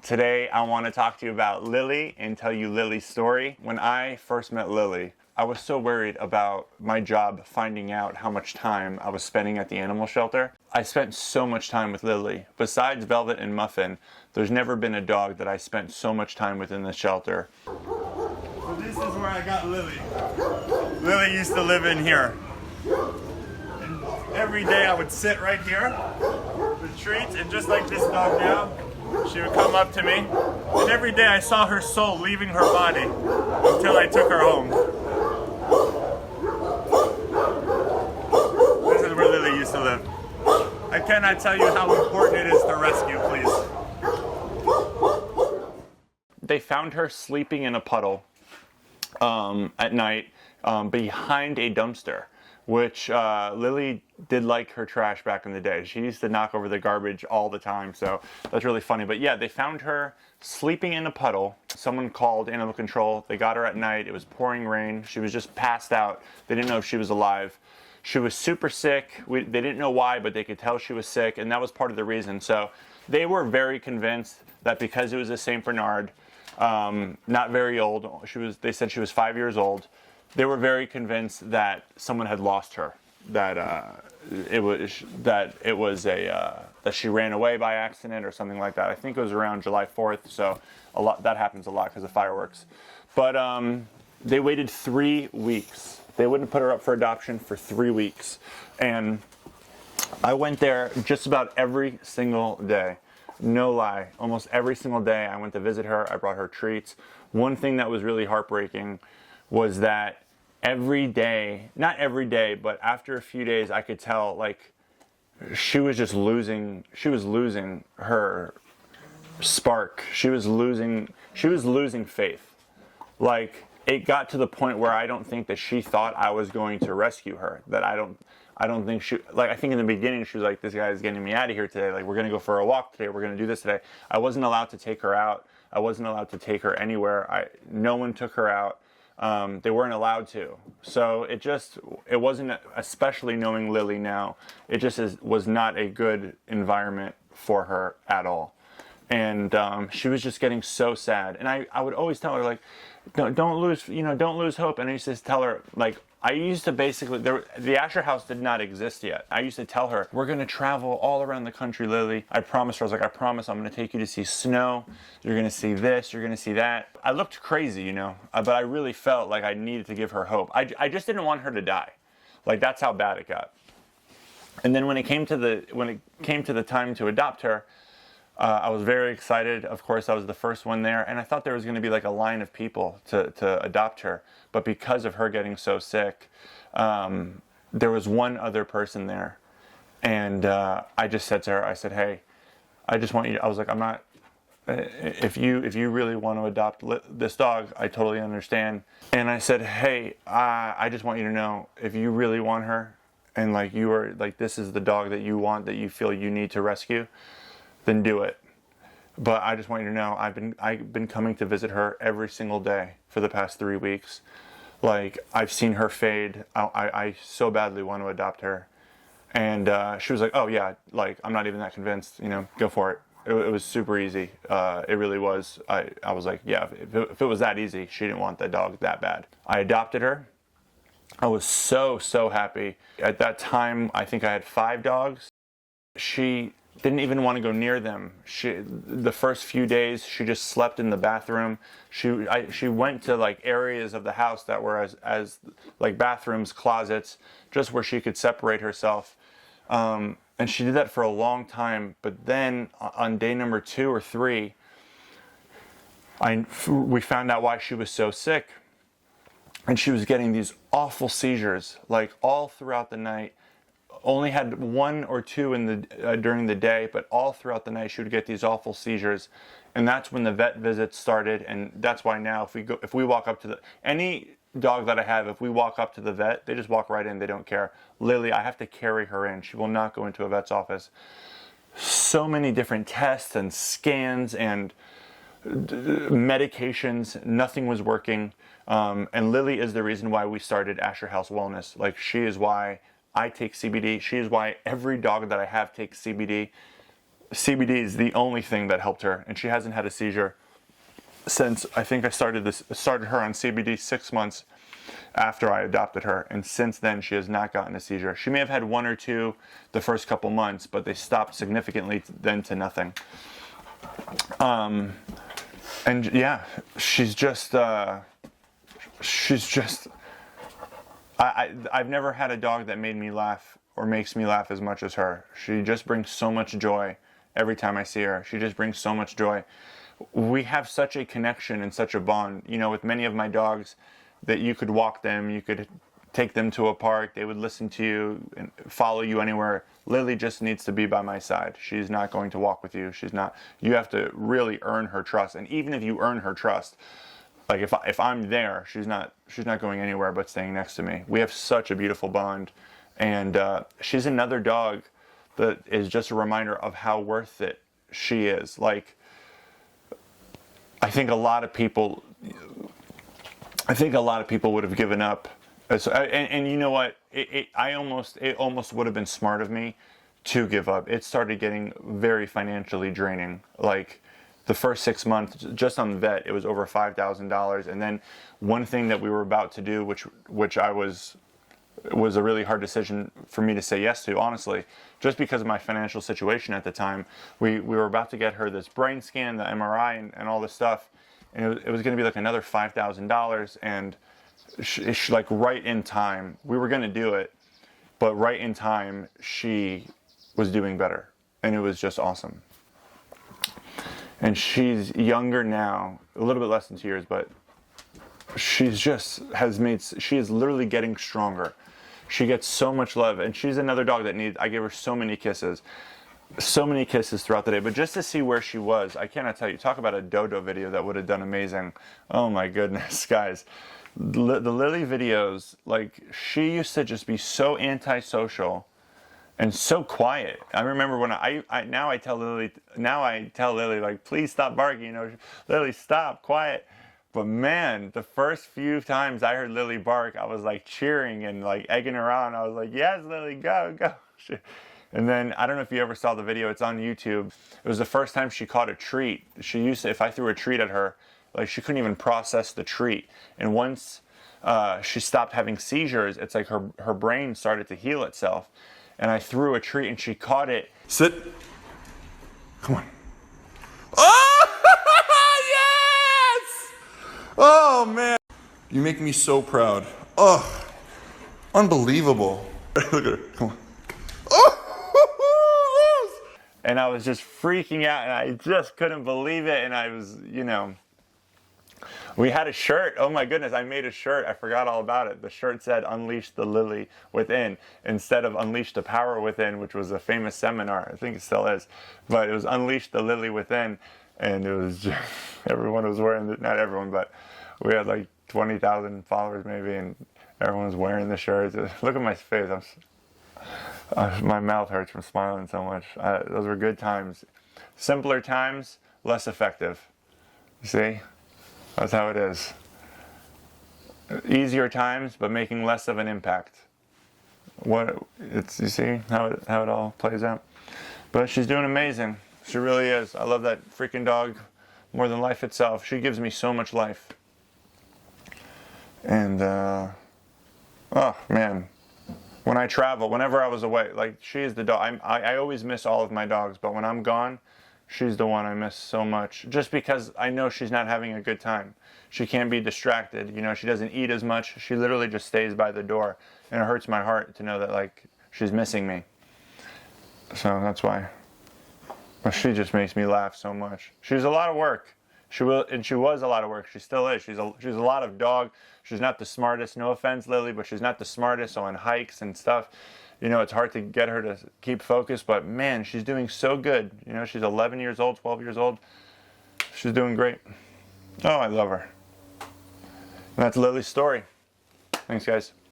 Today I want to talk to you about Lillie and tell you Lillie's story. When I first met Lillie, I was so worried about my job finding out how much time I was spending at the animal shelter. I spent so much time with Lillie. Besides Velvet and Muffin, there's never been a dog that I spent so much time with in the shelter. So this is where I got Lillie. Lillie used to live in here. And every day I would sit right here with treats, and just like this dog now, she would come up to me, and every day I saw her soul leaving her body until I took her home. This is where Lillie used to live. I cannot tell you how important it is to rescue, please. They found her sleeping in a puddle at night behind a dumpster, which Lillie did like her trash back in the day. She used to knock over the garbage all the time, so that's really funny. But yeah, they found her sleeping in a puddle. Someone called animal control. They got her at night. It was pouring rain. She was just passed out. They didn't know if she was alive. She was super sick. They didn't know why, but they could tell she was sick, and that was part of the reason. So they were very convinced that because it was a St. Bernard, not very old, they said she was 5 years old. They were very convinced that someone had lost her, that she ran away by accident or something like that. I think it was around July 4th, so that happens a lot because of fireworks. But they waited 3 weeks. They wouldn't put her up for adoption for 3 weeks, and I went there just about every single day. No lie, almost every single day I went to visit her. I brought her treats. One thing that was really heartbreaking was that every day, not every day, but after a few days, I could tell like she was losing her spark. She was losing faith. Like, it got to the point where I don't think that she thought I was going to rescue her. That I don't think she, like, I think in the beginning she was like, this guy is getting me out of here today. Like, we're going to go for a walk today. We're going to do this today. I wasn't allowed to take her out. I wasn't allowed to take her anywhere. No one took her out. They weren't allowed to. So it wasn't, especially knowing Lillie now, it just was not a good environment for her at all. And she was just getting so sad. And I would always tell her, like, don't lose hope. And I used to tell her, like, I used to basically, the Asher house did not exist yet. I used to tell her, we're going to travel all around the country, Lillie. I promised her, I was like, I promise I'm going to take you to see snow. You're going to see this, you're going to see that. I looked crazy, but I really felt like I needed to give her hope. I just didn't want her to die. Like, that's how bad it got. And then when it came to the time to adopt her, I was very excited. Of course, I was the first one there, and I thought there was going to be like a line of people to adopt her. But because of her getting so sick, there was one other person there. And I just said to her, I said, hey, I just want you, I was like, I'm not, if you really want to adopt this dog, I totally understand. And I said, hey, I just want you to know, if you really want her, and like you are, like, this is the dog that you want, that you feel you need to rescue, then do it. But I just want you to know, I've been coming to visit her every single day for the past 3 weeks. Like, I've seen her fade. I so badly want to adopt her. And she was like, oh yeah, like, I'm not even that convinced, go for it. It was super easy. It really was. I was like, yeah, if it was that easy, she didn't want that dog that bad. I adopted her. I was so happy. At that time, I think I had 5 dogs. She didn't even want to go near them. The first few days, she just slept in the bathroom. She went to like areas of the house that were as like bathrooms, closets, just where she could separate herself. And she did that for a long time. But then on day number 2 or 3, we found out why she was so sick. And she was getting these awful seizures, like all throughout the night. Only had 1 or 2 during the day, but all throughout the night she would get these awful seizures, and that's when the vet visits started. And that's why now, if we walk up to any dog that I have, if we walk up to the vet, they just walk right in. They don't care. Lillie, I have to carry her in. She will not go into a vet's office. So many different tests and scans and medications, nothing was working. And Lillie is the reason why we started Asher House Wellness. Like, she is why I take CBD. She is why every dog that I have takes CBD. CBD is the only thing that helped her, and she hasn't had a seizure since I think I started her on CBD 6 months after I adopted her, and since then she has not gotten a seizure. She may have had 1 or 2 the first couple months, but they stopped significantly then to nothing. And yeah, she's just I've never had a dog that made me laugh or makes me laugh as much as her. She just brings so much joy every time I see her. She just brings so much joy. We have such a connection and such a bond, you know, with many of my dogs, that you could walk them, you could take them to a park, they would listen to you and follow you anywhere. Lillie just needs to be by my side. She's not going to walk with you. You have to really earn her trust. And even if you earn her trust, like if I'm there, she's not going anywhere but staying next to me. We have such a beautiful bond. And she's another dog that is just a reminder of how worth it she is. Like, I think a lot of people would have given up. And you know what? It almost would have been smart of me to give up. It started getting very financially draining. Like, the first 6 months, just on the vet, it was over $5,000. And then one thing that we were about to do, which was a really hard decision for me to say yes to, honestly, just because of my financial situation at the time. We were about to get her this brain scan, the MRI, and all this stuff, and it was going to be like another $5,000. And like right in time, we were going to do it, but right in time, she was doing better, and it was just awesome. And she's younger now, a little bit less than 2 years, but she is literally getting stronger. She gets so much love, and she's another dog that I gave her so many kisses throughout the day. But just to see where she was, I cannot tell you. Talk about a dodo video that would have done amazing. Oh my goodness, guys. The Lillie videos, like, she used to just be so antisocial and so quiet. I remember when now I tell Lillie, like, please stop barking, you know, Lillie, stop, quiet. But man, the first few times I heard Lillie bark, I was like cheering and like egging her on. I was like, yes, Lillie, go, go. And then, I don't know if you ever saw the video, it's on YouTube. It was the first time she caught a treat. She used to, if I threw a treat at her, like, she couldn't even process the treat. And once she stopped having seizures, it's like her brain started to heal itself. And I threw a treat and she caught it. Sit. Come on. Oh, yes! Oh, man. You make me so proud. Oh, unbelievable. Look at her. Come on. Oh! And I was just freaking out, and I just couldn't believe it. And I was, you know, we had a shirt. Oh my goodness, I made a shirt. I forgot all about it. The shirt said "Unleash the Lillie Within" instead of "Unleash the Power Within," which was a famous seminar. I think it still is. But it was "Unleash the Lillie Within." And it was just, everyone was wearing it. Not everyone, but we had like 20,000 followers maybe, and everyone was wearing the shirts. Look at my face. My mouth hurts from smiling so much. Those were good times. Simpler times, less effective. You see? That's how it is. Easier times, but making less of an impact. You see how it all plays out? But she's doing amazing. She really is. I love that freaking dog more than life itself. She gives me so much life. And, oh man. When I travel, whenever I was away, like, she is the dog. I always miss all of my dogs, but when I'm gone, she's the one I miss so much. Just because I know she's not having a good time. She can't be distracted. You know, she doesn't eat as much. She literally just stays by the door. And it hurts my heart to know that, like, she's missing me. So that's why. But she just makes me laugh so much. She's a lot of work. She was a lot of work. She still is. She's a lot of dog. She's not the smartest. No offense, Lillie, but she's not the smartest. So on hikes and stuff, you know, it's hard to get her to keep focused. But man, she's doing so good. You know, she's 11 years old, 12 years old. She's doing great. Oh, I love her. And that's Lillie's story. Thanks, guys.